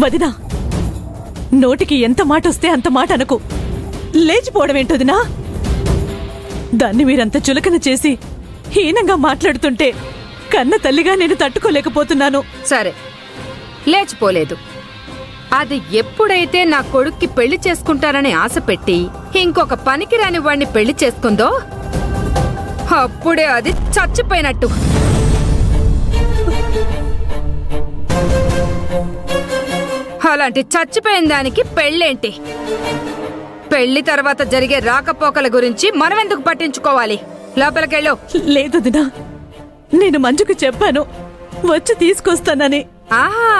వదినా, నోటికి ఎంత మాట వస్తే అంత మాట అనకు. లేచిపోవడం ఏంటొదినా? దాన్ని మీరంత చులకన చేసి హీనంగా మాట్లాడుతుంటే కన్న తల్లిగా నేను తట్టుకోలేకపోతున్నాను. సరే, లేచిపోలేదు. అది ఎప్పుడైతే నా కొడుక్కి పెళ్లి చేసుకుంటారని ఆశ పెట్టి ఇంకొక పనికిరాని వాణ్ణి పెళ్లి చేసుకుందో అప్పుడే అది చచ్చిపోయినట్టు. అలాంటి చచ్చిపోయిన దానికి పెళ్ళేంటి? పెళ్లి తర్వాత జరిగే రాకపోకల గురించి మనమెందుకు పట్టించుకోవాలి? లోపలికెళ్ళు. లేదు దినా, నేను మంజుకు చెప్పాను వచ్చి తీసుకొస్తానని. ఆహా,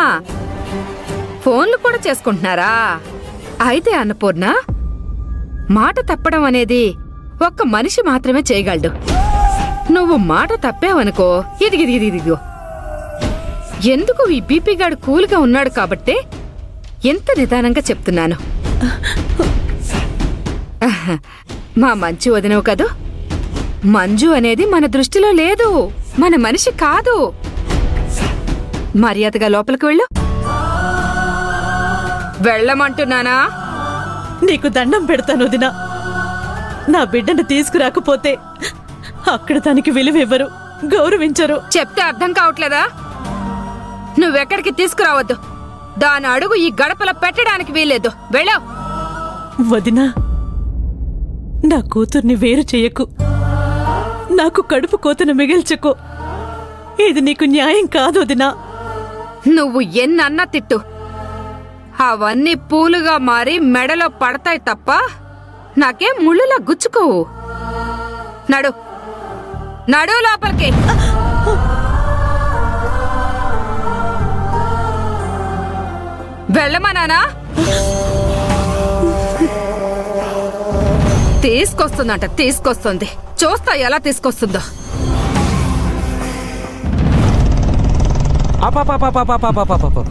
ఫోన్లు కూడా చేసుకుంటున్నారా? అయితే అన్నపూర్ణ, మాట తప్పడం అనేది ఒక్క మనిషి మాత్రమే చేయగలడు. నువ్వు మాట తప్పావనుకో, ఇదిగిదిగిదిగో. ఎందుకు ఈ బీపీగాడు కూల్గా ఉన్నాడు కాబట్టే ఎంత నిదానంగా చెప్తున్నాను. మా మంచు వదినవు కదూ? మంజు అనేది మన దృష్టిలో లేదు, మన మనిషి కాదు. మర్యాదగా లోపలికి వెళ్ళు. వెళ్ళమంటున్నానా? నీకు దండం పెడతాను వదినా. నా బిడ్డను తీసుకురాకపోతే అక్కడ దానికి విలువెవ్వరు, గౌరవించరు. చెప్తే అర్థం కావట్లేదా? నువ్వెక్కడికి తీసుకురావద్దు. దాని అడుగు ఈ గడపలో పెట్టడానికి వీల్లేదు. వెళ్ళా. వదినా, నా కూతుర్ని వేరు చెయ్యకు. నాకు కడుపు కోతను మిగిల్చకు. ఇది నీకు న్యాయం కాదు వదినా. నువ్వు ఎన్నన్నా తిట్టు, అవన్నీ పూలుగా మారి మెడలో పడతాయి తప్ప నాకేం ముళ్ళులా గుచ్చుకోవు. నడు, నడు లోపలికి. వెళ్ళమనానా? తీసుకొస్తుందంట, తీసుకొస్తుంది. చూస్తా ఎలా తీసుకొస్తుందో. అపాపాపాపాపాపాపాపాపా